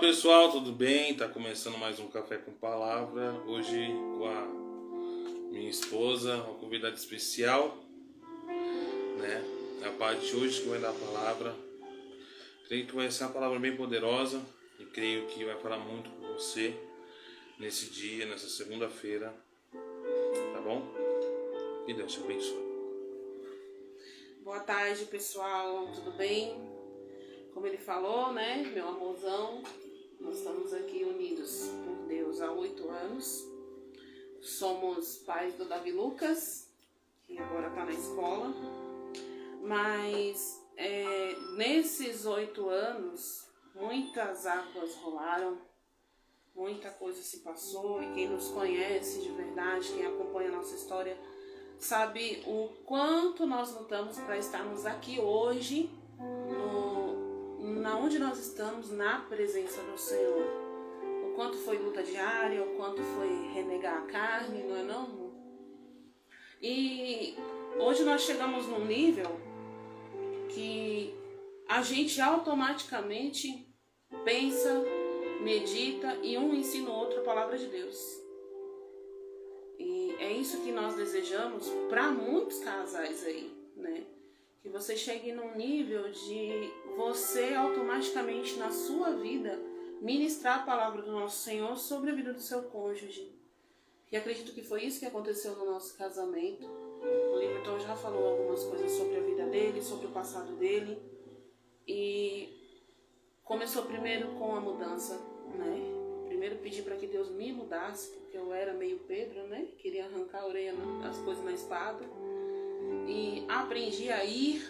Pessoal, tudo bem? Tá começando mais um Café com Palavra. Hoje com a minha esposa, uma convidada especial, né? A parte de hoje que vai dar a palavra. Creio que vai ser uma palavra bem poderosa e creio que vai falar muito com você nesse dia, nessa segunda-feira, tá bom? Que Deus te abençoe. Boa tarde, pessoal, tudo bem? Como ele falou, né, meu amorzão, nós estamos aqui unidos por Deus há 8 anos. Somos pais do Davi Lucas, que agora está na escola. Mas nesses 8 anos, muitas águas rolaram, muita coisa se passou. E quem nos conhece de verdade, quem acompanha a nossa história, sabe o quanto nós lutamos para estarmos aqui hoje, onde nós estamos, na presença do Senhor. O quanto foi luta diária, o quanto foi renegar a carne, não é não? E hoje nós chegamos num nível que a gente automaticamente pensa, medita e um ensina o outro a palavra de Deus. E é isso que nós desejamos para muitos casais aí, né? Que você chegue num nível de você automaticamente na sua vida ministrar a palavra do nosso Senhor sobre a vida do seu cônjuge. E acredito que foi isso que aconteceu no nosso casamento. O Liverton já falou algumas coisas sobre a vida dele, sobre o passado dele. E começou primeiro com a mudança, né? Primeiro pedi para que Deus me mudasse, porque eu era meio Pedro, né? Queria arrancar a orelha, as coisas na espada. E aprendi a ir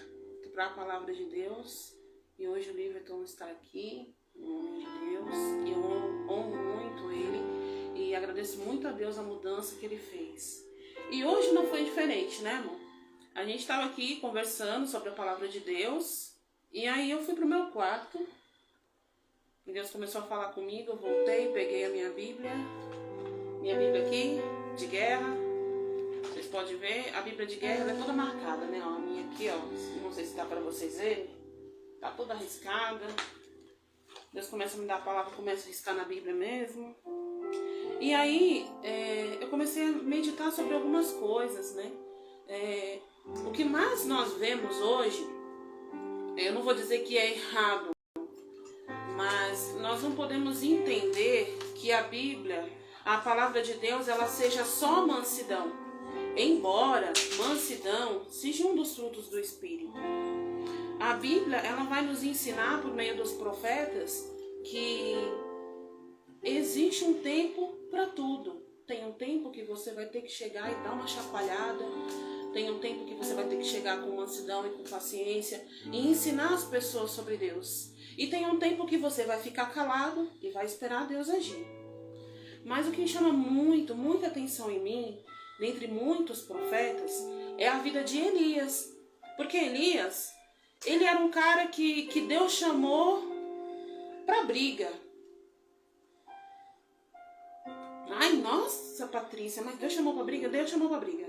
para a palavra de Deus. E hoje o Liverton está aqui, no nome de Deus. E eu honro muito ele. E agradeço muito a Deus a mudança que ele fez. E hoje não foi diferente, né, amor? A gente estava aqui conversando sobre a palavra de Deus. E aí eu fui para o meu quarto. E Deus começou a falar comigo. Eu voltei, peguei a minha Bíblia. Minha Bíblia aqui, de guerra. Vocês podem ver, a Bíblia de guerra ela é toda marcada, né? Ó, a minha aqui, ó, não sei se dá para vocês verem, tá toda arriscada. Deus começa a me dar a palavra, começa a riscar na Bíblia mesmo. E aí, eu comecei a meditar sobre algumas coisas, né? O que mais nós vemos hoje, eu não vou dizer que é errado, mas nós não podemos entender que a Bíblia, a palavra de Deus, ela seja só mansidão. Embora mansidão seja um dos frutos do Espírito. A Bíblia ela vai nos ensinar por meio dos profetas que existe um tempo para tudo. Tem um tempo que você vai ter que chegar e dar uma chacoalhada. Tem um tempo que você vai ter que chegar com mansidão e com paciência e ensinar as pessoas sobre Deus. E tem um tempo que você vai ficar calado e vai esperar Deus agir. Mas o que chama muita atenção em mim, dentre muitos profetas, é a vida de Elias. Porque Elias, ele era um cara que Deus chamou para briga. Ai, nossa, Patrícia, mas Deus chamou para briga? Deus chamou para briga.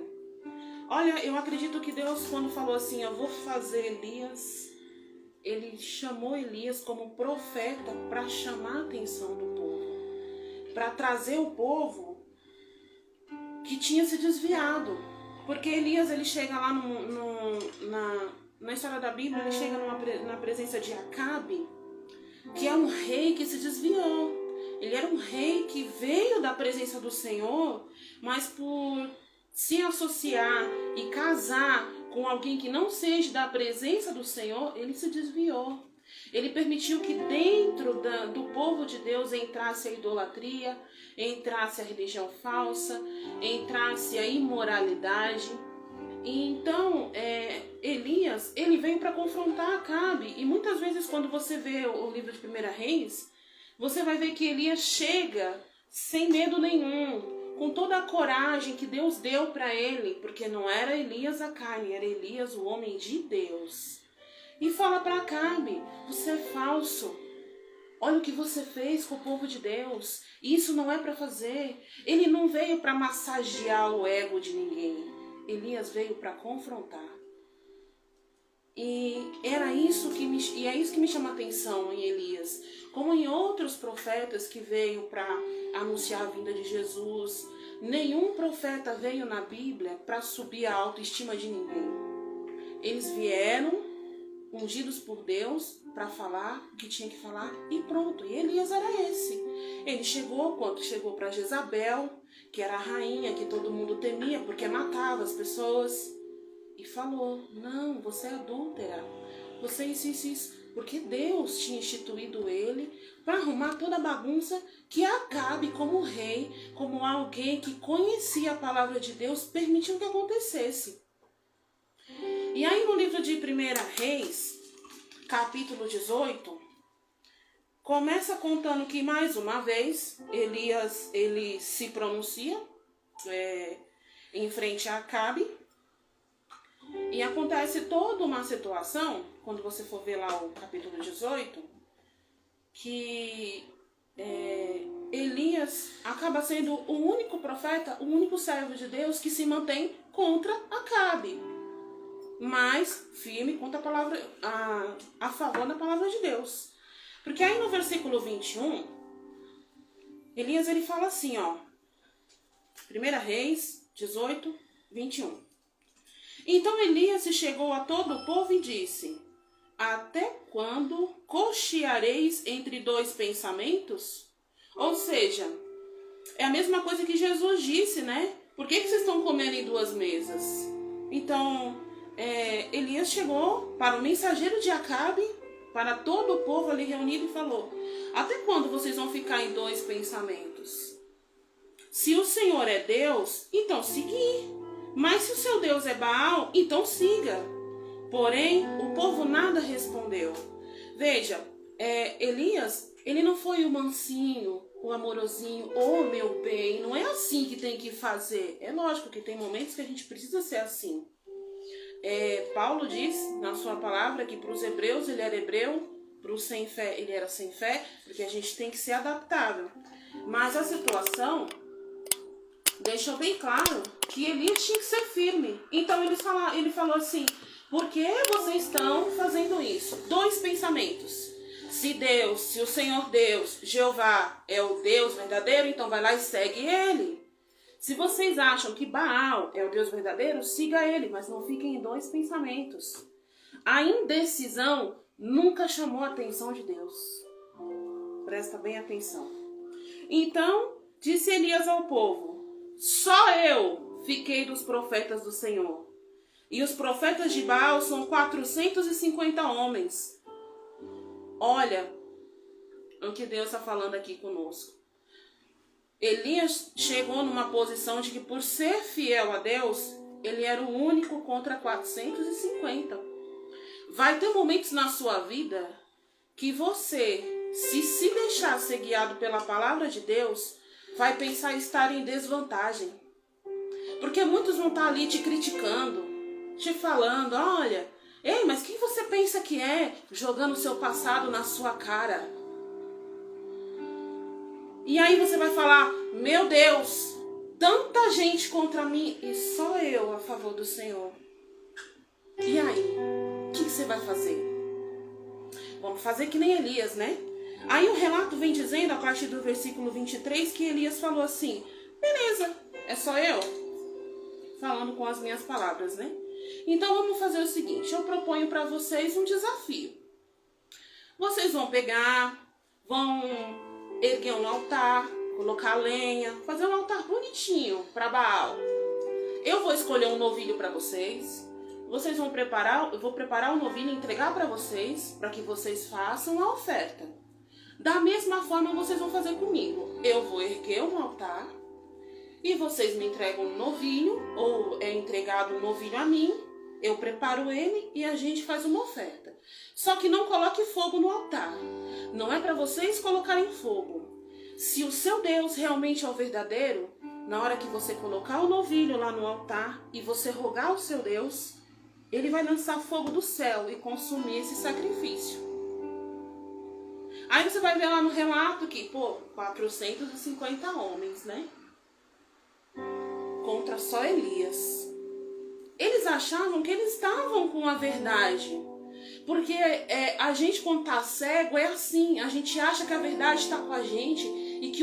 Olha, eu acredito que Deus, quando falou assim, eu vou fazer Elias, ele chamou Elias como profeta para chamar a atenção do povo. Para trazer o povo que tinha se desviado. Porque Elias, ele chega lá na história da Bíblia, ele chega na presença de Acabe, que é um rei que se desviou. Ele era um rei que veio da presença do Senhor, mas por se associar e casar com alguém que não seja da presença do Senhor, ele se desviou. Ele permitiu que dentro do povo de Deus entrasse a idolatria, entrasse a religião falsa, entrasse a imoralidade. E então, Elias, ele veio para confrontar Acabe. E muitas vezes quando você vê o livro de 1 Reis, você vai ver que Elias chega sem medo nenhum, com toda a coragem que Deus deu para ele, porque não era Elias a carne, era Elias o homem de Deus. E fala para Acabe, você é falso. Olha o que você fez com o povo de Deus. Isso não é para fazer. Ele não veio para massagear o ego de ninguém. Elias veio para confrontar. E é isso que me chama a atenção em Elias. Como em outros profetas que veio para anunciar a vinda de Jesus, nenhum profeta veio na Bíblia para subir a autoestima de ninguém. Eles vieram ungidos por Deus para falar o que tinha que falar e pronto. E Elias era esse. Ele chegou para Jezabel, que era a rainha que todo mundo temia porque matava as pessoas, e falou: não, você é adúltera, você isso. Porque Deus tinha instituído ele para arrumar toda a bagunça que Acabe, como rei, como alguém que conhecia a palavra de Deus, permitiu que acontecesse. E aí no livro de 1 Reis, capítulo 18, começa contando que mais uma vez Elias ele se pronuncia em frente a Acabe. E acontece toda uma situação, quando você for ver lá o capítulo 18, que Elias acaba sendo o único profeta, o único servo de Deus que se mantém contra Acabe, mas firme contra a palavra, a favor da palavra de Deus. Porque aí no versículo 21, Elias ele fala assim, ó, 1 Reis 18, 21. Então Elias se chegou a todo o povo e disse: até quando cocheareis entre dois pensamentos? Ou seja, é a mesma coisa que Jesus disse, né? Por que vocês estão comendo em duas mesas? Então, Elias chegou para o mensageiro de Acabe, para todo o povo ali reunido e falou: até quando vocês vão ficar em dois pensamentos? Se o Senhor é Deus, então seguir. Mas se o seu Deus é Baal, então siga. Porém, o povo nada respondeu. Veja, Elias, ele não foi o mansinho, o amorosinho, oh meu bem, não é assim que tem que fazer. É lógico que tem momentos que a gente precisa ser assim. Paulo diz na sua palavra que para os hebreus ele era hebreu, para os sem fé ele era sem fé, porque a gente tem que ser adaptável. Mas a situação deixou bem claro que Elias tinha que ser firme. Então ele falou assim: por que vocês estão fazendo isso? Dois pensamentos. Se o Senhor Deus, Jeová, é o Deus verdadeiro, então vai lá e segue ele. Se vocês acham que Baal é o Deus verdadeiro, siga ele, mas não fiquem em dois pensamentos. A indecisão nunca chamou a atenção de Deus. Presta bem atenção. Então, disse Elias ao povo: só eu fiquei dos profetas do Senhor. E os profetas de Baal são 450 homens. Olha o que Deus está falando aqui conosco. Elias chegou numa posição de que, por ser fiel a Deus, ele era o único contra 450. Vai ter momentos na sua vida que você, se deixar ser guiado pela palavra de Deus, vai pensar estar em desvantagem. Porque muitos vão estar ali te criticando, te falando: olha, ei, mas quem você pensa que é? Jogando o seu passado na sua cara. E aí você vai falar: meu Deus, tanta gente contra mim e só eu a favor do Senhor. E aí, o que você vai fazer? Vamos fazer que nem Elias, né? Aí o relato vem dizendo, a partir do versículo 23, que Elias falou assim: beleza, é só eu? Falando com as minhas palavras, né? Então vamos fazer o seguinte: eu proponho para vocês um desafio. Vocês vão pegar, vão erguer um altar, colocar lenha, fazer um altar bonitinho para Baal. Eu vou escolher um novilho para vocês. Vocês vão preparar, eu vou preparar um novilho e entregar para vocês, para que vocês façam a oferta. Da mesma forma vocês vão fazer comigo. Eu vou erguer um altar e vocês me entregam um novilho, ou é entregado um novilho a mim, eu preparo ele e a gente faz uma oferta. Só que não coloque fogo no altar. Não é para vocês colocarem fogo. Se o seu Deus realmente é o verdadeiro, na hora que você colocar o novilho lá no altar e você rogar ao seu Deus, ele vai lançar fogo do céu e consumir esse sacrifício. Aí você vai ver lá no relato que, 450 homens, né? Contra só Elias. eles achavam que eles estavam com a verdade. Porque a gente, quando tá cego, é assim. A gente acha que a verdade está com a gente e que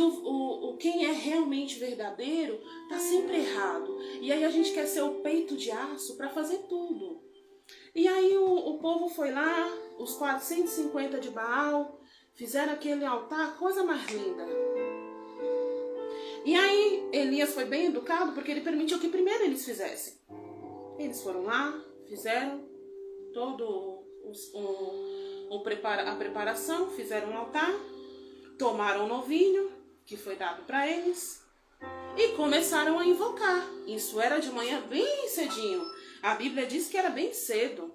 quem é realmente verdadeiro tá sempre errado. E aí a gente quer ser o peito de aço para fazer tudo. E aí o povo foi lá, os 450 de Baal, fizeram aquele altar, coisa mais linda. E aí Elias foi bem educado porque ele permitiu que primeiro eles fizessem. Eles foram lá, fizeram todo a preparação, fizeram um altar, tomaram o novilho que foi dado para eles e começaram a invocar. Isso era de manhã bem cedinho. A Bíblia diz que era bem cedo.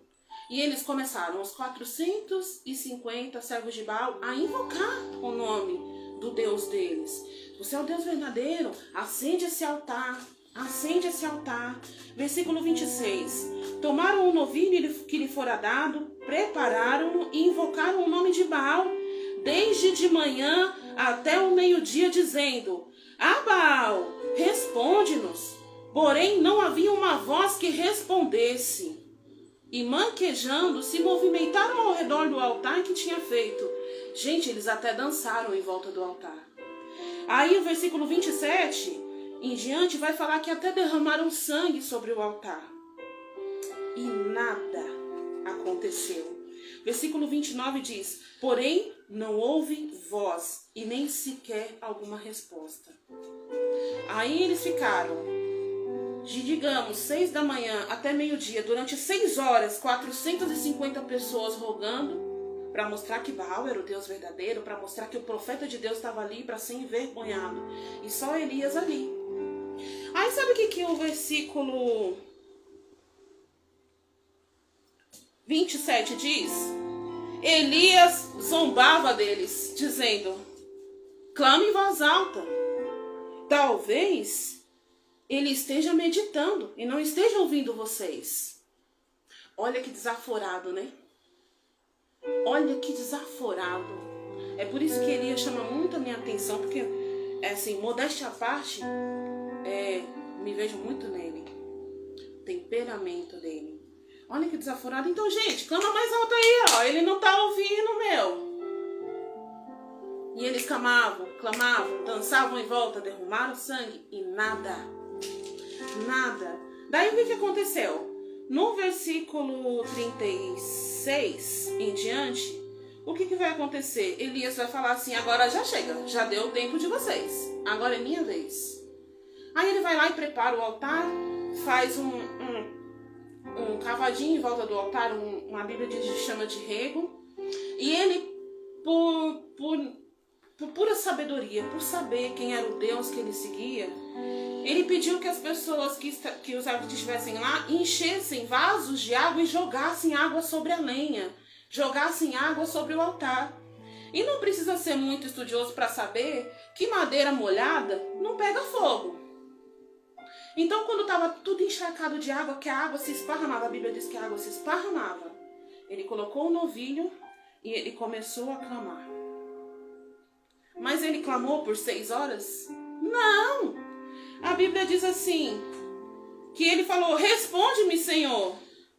E eles começaram, os 450 servos de Baal, a invocar o nome do Deus deles. Você é o Deus verdadeiro, acende esse altar. Acende esse altar. Versículo 26. Tomaram o novilho que lhe fora dado, prepararam-no e invocaram o nome de Baal, desde de manhã até o meio-dia, dizendo: Ah, Baal, responde-nos. Porém, não havia uma voz que respondesse. E manquejando, se movimentaram ao redor do altar que tinha feito. Gente, eles até dançaram em volta do altar. Aí o versículo 27... em diante vai falar que até derramaram sangue sobre o altar. E nada aconteceu. Versículo 29 diz: porém, não houve voz e nem sequer alguma resposta. Aí eles ficaram, digamos, 6 da manhã até meio-dia, durante 6 horas, 450 pessoas rogando, para mostrar que Baal era o Deus verdadeiro, para mostrar que o profeta de Deus estava ali para ser envergonhado. E só Elias ali. Aí sabe o que o versículo 27 diz? Elias zombava deles, dizendo: clame em voz alta. Talvez ele esteja meditando e não esteja ouvindo vocês. Olha que desaforado, né? Olha que desaforado. É por isso que Elias chama muito a minha atenção, porque, assim, modéstia à parte, me vejo muito nele. O temperamento dele. Olha que desaforado. Então, gente, clama mais alto aí, ó. Ele não tá ouvindo, meu. E eles clamavam, dançavam em volta, derramaram sangue e nada. Nada. Daí o que aconteceu? No versículo 36 em diante, o que vai acontecer? Elias vai falar assim: agora já chega, já deu o tempo de vocês. Agora é minha vez. Aí ele vai lá e prepara o altar, faz um cavadinho em volta do altar, uma Bíblia chama de rego. E ele, por pura sabedoria, por saber quem era o Deus que ele seguia, ele pediu que as pessoas que os árbitros estivessem lá enchessem vasos de água e jogassem água sobre a lenha, jogassem água sobre o altar. E não precisa ser muito estudioso para saber que madeira molhada não pega fogo. Então, quando estava tudo encharcado de água, que a água se esparramava, a Bíblia diz que a água se esparramava, ele colocou o novilho e ele começou a clamar. Mas ele clamou por 6 horas? Não! A Bíblia diz assim, que ele falou: responde-me, Senhor,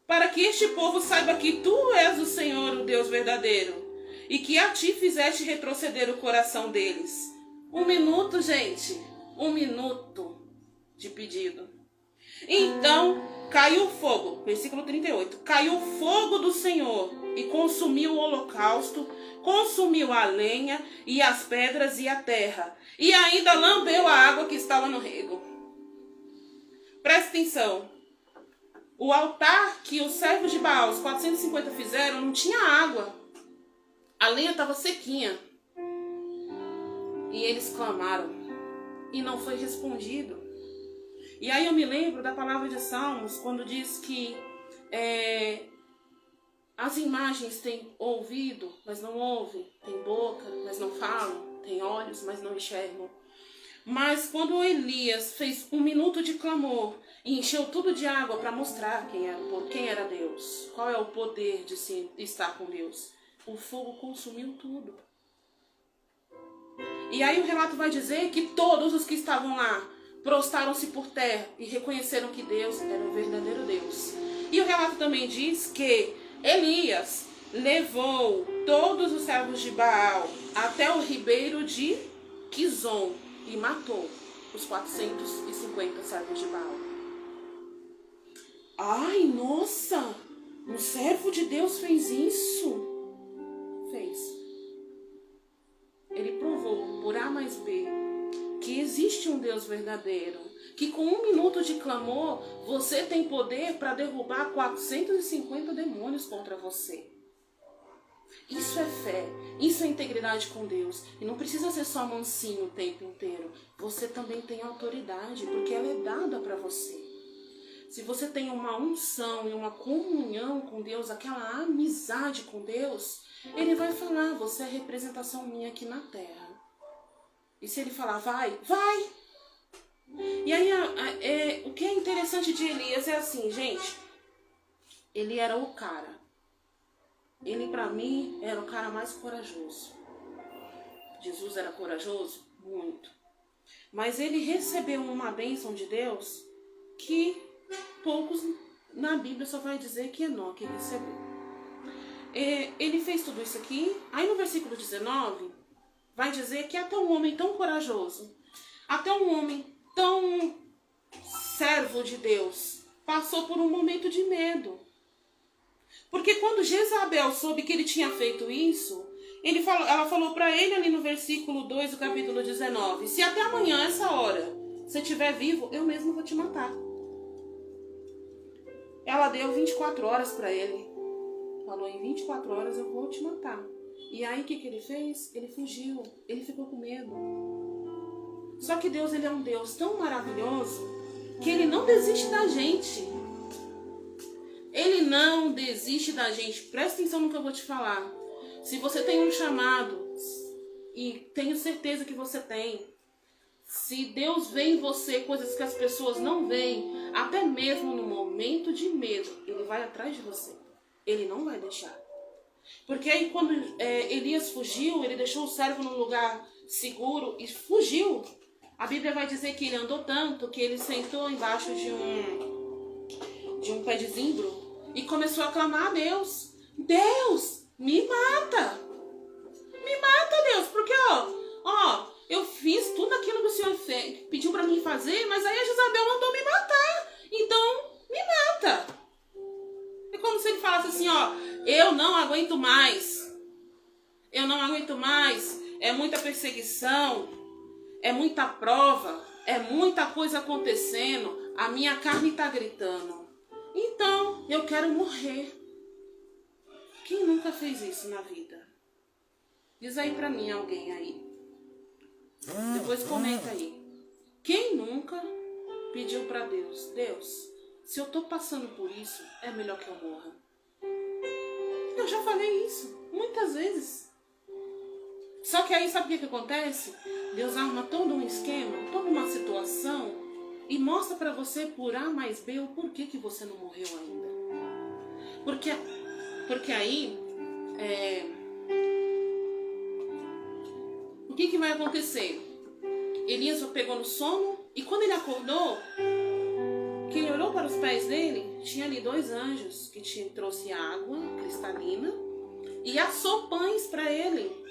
para que este povo saiba que tu és o Senhor, o Deus verdadeiro, e que a ti fizeste retroceder o coração deles. 1 minuto, gente. 1 minuto de pedido. Então caiu fogo, versículo 38, caiu fogo do Senhor e consumiu o holocausto, consumiu a lenha e as pedras e a terra, e ainda lambeu a água que estava no rego. Presta atenção, o altar que os servos de Baal, os 450 fizeram, não tinha água, a lenha estava sequinha, e eles clamaram, e não foi respondido. E aí eu me lembro da palavra de Salmos, quando diz que as imagens têm ouvido, mas não ouvem, têm boca, mas não falam, têm olhos, mas não enxergam. Mas quando Elias fez 1 minuto de clamor e encheu tudo de água para mostrar quem era Deus, qual é o poder de estar com Deus, o fogo consumiu tudo. E aí o relato vai dizer que todos os que estavam lá prostraram-se por terra e reconheceram que Deus era o verdadeiro Deus. E o relato também diz que Elias levou todos os servos de Baal até o ribeiro de Quizon e matou os 450 servos de Baal. Ai, nossa! Um servo de Deus fez isso? Fez. Ele provou por A mais B que existe um Deus verdadeiro, que com 1 minuto de clamor você tem poder para derrubar 450 demônios contra você. Isso é fé, isso é integridade com Deus. E não precisa ser só mansinho o tempo inteiro. Você também tem autoridade, porque ela é dada para você. Se você tem uma unção e uma comunhão com Deus, aquela amizade com Deus, Ele vai falar, você é representação minha aqui na terra. E se Ele falar, vai, vai! E aí, o que é interessante de Elias é assim, gente, ele era o cara. Ele, para mim, era o cara mais corajoso. Jesus era corajoso? Muito. Mas ele recebeu uma bênção de Deus que poucos na Bíblia só vai dizer que Enoque recebeu. Ele fez tudo isso aqui. Aí no versículo 19, vai dizer que até um homem tão corajoso, até um homem tão servo de Deus, passou por um momento de medo. Porque quando Jezabel soube que ele tinha feito isso, ela falou para ele ali no versículo 2 do capítulo 19, se até amanhã, essa hora, você estiver vivo, eu mesmo vou te matar. Ela deu 24 horas para ele. Falou, em 24 horas eu vou te matar. E aí o que ele fez? Ele fugiu, ele ficou com medo. Só que Deus, ele é um Deus tão maravilhoso que ele não desiste da gente. Ele não desiste da gente. Presta atenção no que eu vou te falar. Se você tem um chamado, e tenho certeza que você tem, se Deus vê em você coisas que as pessoas não veem, até mesmo no momento de medo, Ele vai atrás de você. Ele não vai deixar. Porque aí quando Elias fugiu, ele deixou o servo num lugar seguro e fugiu. A Bíblia vai dizer que ele andou tanto que ele sentou embaixo de um pé de zimbro e começou a clamar a Deus. Deus, me mata! Me mata, Deus, porque eu fiz tudo aquilo que o Senhor pediu para mim fazer, mas aí a Jezabel mandou me matar. Então, me mata. É como se ele falasse assim, eu não aguento mais. Eu não aguento mais. É muita perseguição, é muita prova, é muita coisa acontecendo. A minha carne está gritando. Então, eu quero morrer. Quem nunca fez isso na vida? Diz aí pra mim alguém aí. Depois comenta aí. Quem nunca pediu pra Deus, Deus, se eu tô passando por isso, é melhor que eu morra. Eu já falei isso muitas vezes. Só que aí sabe o que acontece? Deus arma todo um esquema, toda uma situação e mostra pra você por A mais B o porquê que você não morreu ainda. Porque aí, o que vai acontecer? Elias pegou no sono e quando ele acordou, que ele olhou para os pés dele, tinha ali 2 anjos que trouxe água cristalina e assou pães para ele.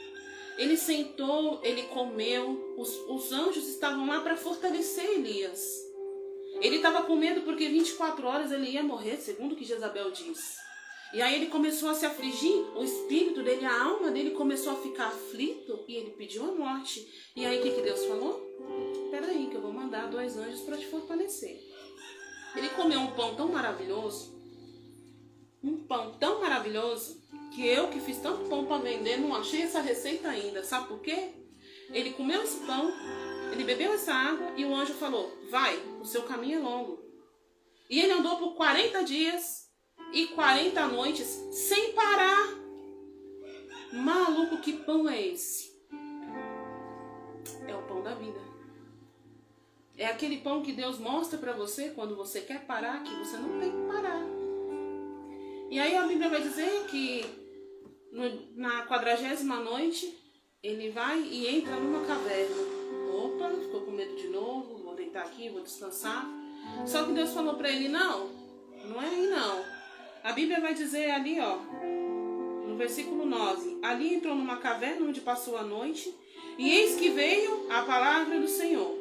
Ele sentou, ele comeu, os anjos estavam lá para fortalecer Elias. Ele estava com medo porque 24 horas ele ia morrer, segundo o que Jezabel diz. E aí ele começou a se afligir, o espírito dele, a alma dele começou a ficar aflito e ele pediu a morte. E aí o que Deus falou? Peraí que eu vou mandar 2 anjos para te fortalecer. Ele comeu um pão tão maravilhoso, que eu que fiz tanto pão para vender não achei essa receita ainda. Sabe por quê? Ele comeu esse pão, ele bebeu essa água e o anjo falou, vai, o seu caminho é longo. E ele andou por 40 dias e 40 noites sem parar. Maluco, que pão é esse? É o pão da vida. É aquele pão que Deus mostra para você quando você quer parar, que você não tem que parar. E aí a Bíblia vai dizer que na 40ª noite ele vai e entra numa caverna. Opa, ficou com medo de novo, vou deitar deitar aqui, vou descansar. Só que Deus falou para ele, não é aí não. A Bíblia vai dizer ali, ó, no versículo 9, ali entrou numa caverna onde passou a noite, e eis que veio a palavra do Senhor.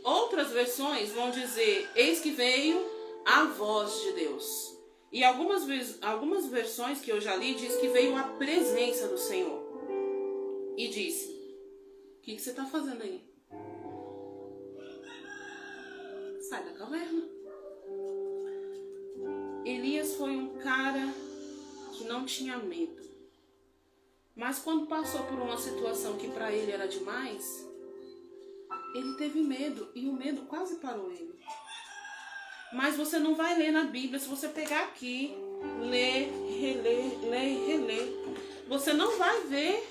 Outras versões vão dizer, eis que veio a voz de Deus. E algumas versões que eu já li diz que veio a presença do Senhor. E disse, o que você está fazendo aí? Sai da caverna. Elias foi um cara que não tinha medo. Mas quando passou por uma situação que para ele era demais, ele teve medo e o medo quase parou ele. Mas você não vai ler na Bíblia, se você pegar aqui, ler, reler, você não vai ver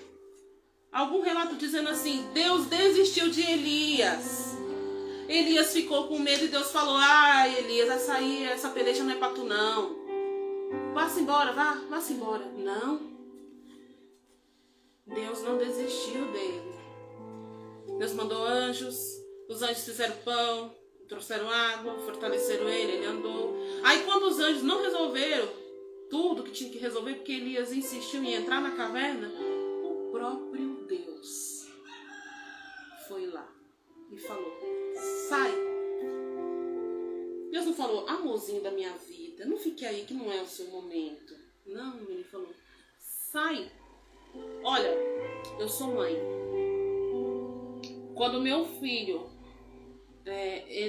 algum relato dizendo assim, Deus desistiu de Elias. Elias ficou com medo e Deus falou, Elias, essa peleja não é pra tu não. Vá-se embora, vá-se embora. Não. Deus não desistiu dele. Deus mandou anjos, os anjos fizeram pão, trouxeram água, fortaleceram ele andou. Aí quando os anjos não resolveram tudo que tinha que resolver, porque Elias insistiu em entrar na caverna, o próprio Deus foi lá e falou, sai. Deus não falou, amorzinho da minha vida, não fique aí que não é o seu momento. Não, ele falou, sai. Olha, eu sou mãe. Quando meu filho,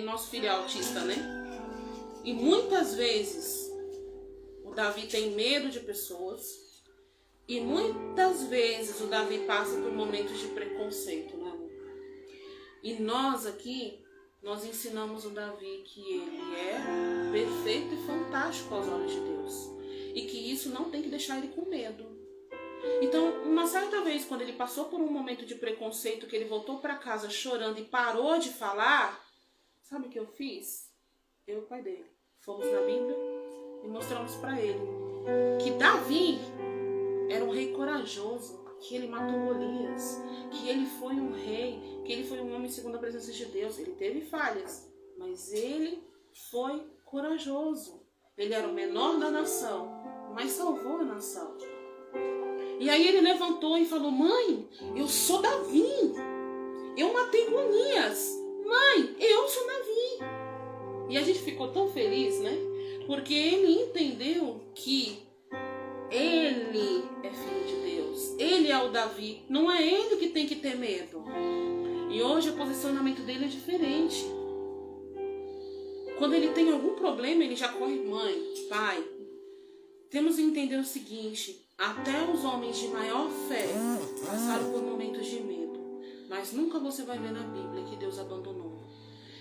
nosso filho é autista, né? E muitas vezes o Davi tem medo de pessoas. E muitas vezes o Davi passa por momentos de preconceito, né? E nós aqui, nós ensinamos o Davi que ele é perfeito e fantástico aos olhos de Deus. E que isso não tem que deixar ele com medo. Então, uma certa vez, quando ele passou por um momento de preconceito, que ele voltou para casa chorando e parou de falar, sabe o que eu fiz? Eu e o pai dele fomos na Bíblia e mostramos para ele que Davi era um rei corajoso, que ele matou Golias, que ele foi um rei, que ele foi um homem segundo a presença de Deus. Ele teve falhas, mas ele foi corajoso. Ele era o menor da nação, mas salvou a nação. E aí ele levantou e falou, mãe, eu sou Davi, eu matei Golias, mãe, eu sou Davi. E a gente ficou tão feliz, né? Porque ele entendeu que ele é filho de Deus, ele é o Davi, não é ele que tem que ter medo. E hoje o posicionamento dele é diferente. Quando ele tem algum problema, ele já corre, mãe, pai. Temos que entender o seguinte, até os homens de maior fé passaram por momentos de medo, mas nunca você vai ver na Bíblia que Deus abandonou.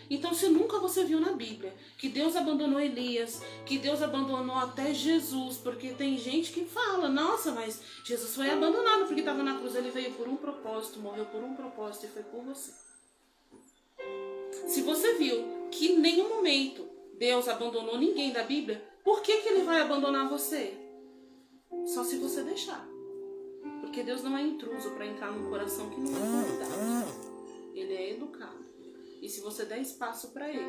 Então, se nunca você viu na Bíblia que Deus abandonou Elias, que Deus abandonou até Jesus, porque tem gente que fala, nossa, mas Jesus foi abandonado porque estava na cruz, ele veio por um propósito, morreu por um propósito e foi por você. Se você viu que em nenhum momento Deus abandonou ninguém da Bíblia, por que ele vai abandonar você? Só se você deixar. Porque Deus não é intruso para entrar num coração que não é convidado. Ele é educado. E se você der espaço para ele,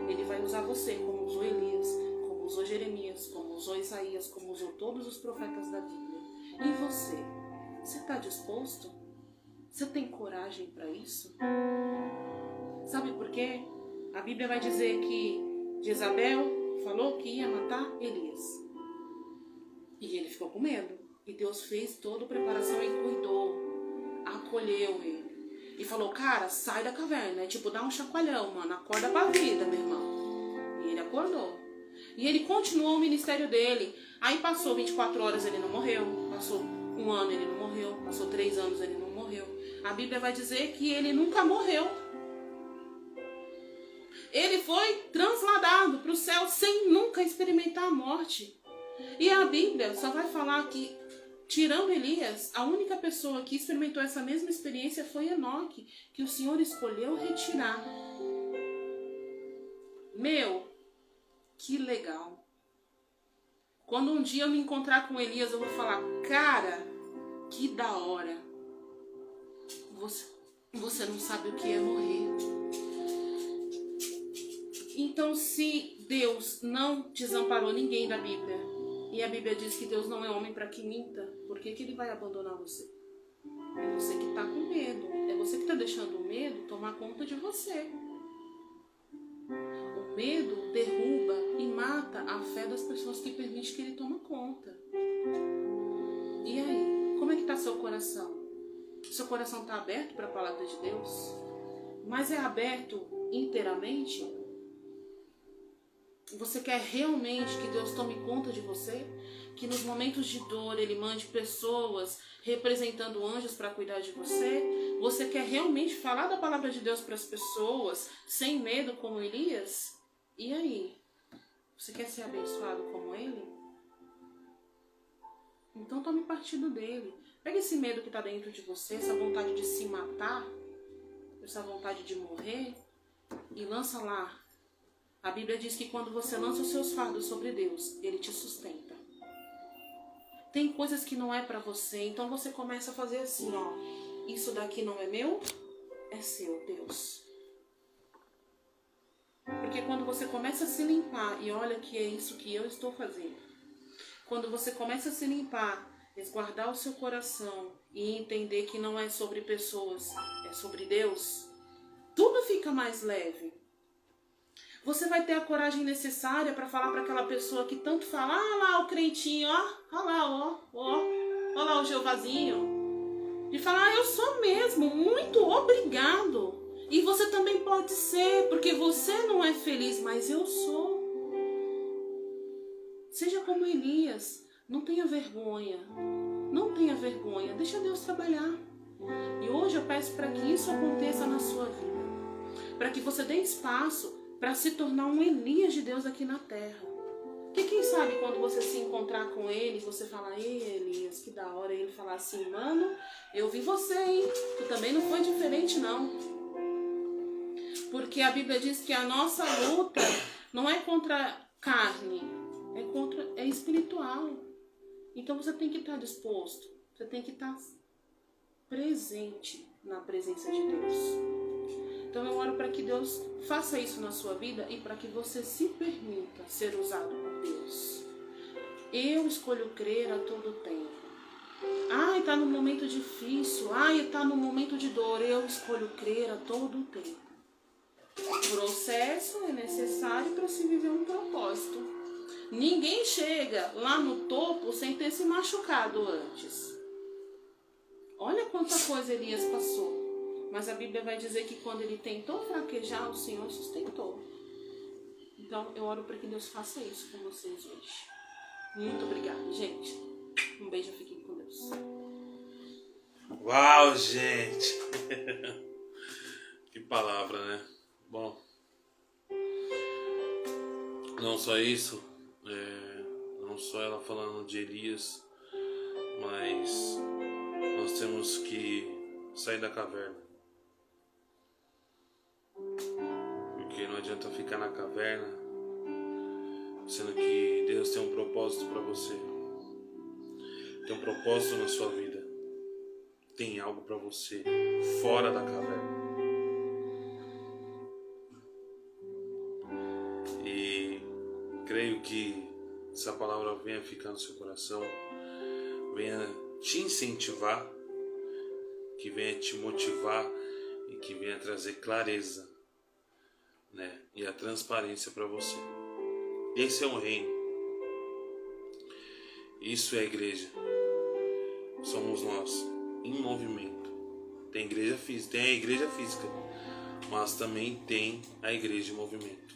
ele vai usar você como usou Elias, como usou Jeremias, como usou Isaías, como usou todos os profetas da Bíblia. E você? Você está disposto? Você tem coragem para isso? Sabe por quê? A Bíblia vai dizer que Jezabel falou que ia matar Elias. E ele ficou com medo. E Deus fez toda a preparação e cuidou. Acolheu ele. E falou, cara, sai da caverna. É tipo, dá um chacoalhão, mano. Acorda pra vida, meu irmão. E ele acordou. E ele continuou o ministério dele. Aí passou 24 horas, ele não morreu. Passou 1 ano, ele não morreu. Passou 3 anos, ele não morreu. A Bíblia vai dizer que ele nunca morreu. Ele foi transladado para o céu sem nunca experimentar a morte. E a Bíblia só vai falar que, tirando Elias, a única pessoa que experimentou essa mesma experiência foi Enoque, que o Senhor escolheu retirar. Meu, que legal. Quando um dia eu me encontrar com Elias, eu vou falar, cara, que da hora. Você não sabe o que é morrer. Então, se Deus não desamparou ninguém da Bíblia, e a Bíblia diz que Deus não é homem para que minta, por que Ele vai abandonar você? É você que está com medo. É você que está deixando o medo tomar conta de você. O medo derruba e mata a fé das pessoas que permitem que ele tome conta. E aí? Como é que está seu coração? Seu coração está aberto para a palavra de Deus? Mas é aberto inteiramente? Você quer realmente que Deus tome conta de você? Que nos momentos de dor Ele mande pessoas representando anjos para cuidar de você? Você quer realmente falar da palavra de Deus para as pessoas sem medo como Elias? E aí? Você quer ser abençoado como ele? Então tome partido dele. Pega esse medo que está dentro de você, essa vontade de se matar, essa vontade de morrer, e lança lá. A Bíblia diz que quando você lança os seus fardos sobre Deus, Ele te sustenta. Tem coisas que não é para você, então você começa a fazer assim, ó. Isso daqui não é meu, é seu, Deus. Porque quando você começa a se limpar, e olha que é isso que eu estou fazendo. Quando você começa a se limpar, resguardar o seu coração e entender que não é sobre pessoas, é sobre Deus, tudo fica mais leve. Você vai ter a coragem necessária para falar para aquela pessoa que tanto fala, ah lá o crentinho, ó lá o Jeovazinho, de falar, eu sou mesmo, muito obrigado. E você também pode ser, porque você não é feliz, mas eu sou. Seja como Elias, não tenha vergonha, deixa Deus trabalhar. E hoje eu peço para que isso aconteça na sua vida, para que você dê espaço para se tornar um Elias de Deus aqui na terra. Porque quem sabe quando você se encontrar com ele, você falar, ei Elias, que da hora, ele falar assim, mano, eu vi você, hein? Tu também não foi diferente não. Porque a Bíblia diz que a nossa luta não é contra carne, é espiritual. Então você tem que estar disposto, você tem que estar presente na presença de Deus. Então eu oro para que Deus faça isso na sua vida e para que você se permita ser usado por Deus. Eu escolho crer a todo tempo. Ai, está no momento difícil, ai, está no momento de dor, eu escolho crer a todo tempo. O processo é necessário para se viver um propósito. Ninguém chega lá no topo sem ter se machucado antes. Olha quanta coisa Elias passou. Mas a Bíblia vai dizer que quando ele tentou fraquejar, o Senhor sustentou. Então eu oro para que Deus faça isso com vocês hoje. Muito obrigada, gente. Um beijo, fiquem com Deus. Uau, gente! Que palavra, né? Bom, não só isso, não só ela falando de Elias, mas nós temos que sair da caverna. Porque não adianta ficar na caverna, sendo que Deus tem um propósito para você. Tem um propósito na sua vida. Tem algo para você fora da caverna. Creio que essa palavra venha ficar no seu coração, venha te incentivar, que venha te motivar e que venha trazer clareza, né? E a transparência para você. Esse é um reino. Isso é a igreja. Somos nós, em movimento. Tem igreja física, tem a igreja física, mas também tem a igreja em movimento.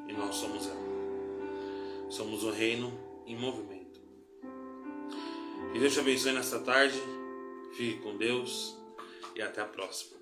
E nós somos ela. Somos o reino em movimento. Que Deus te abençoe nesta tarde. Fique com Deus e até a próxima.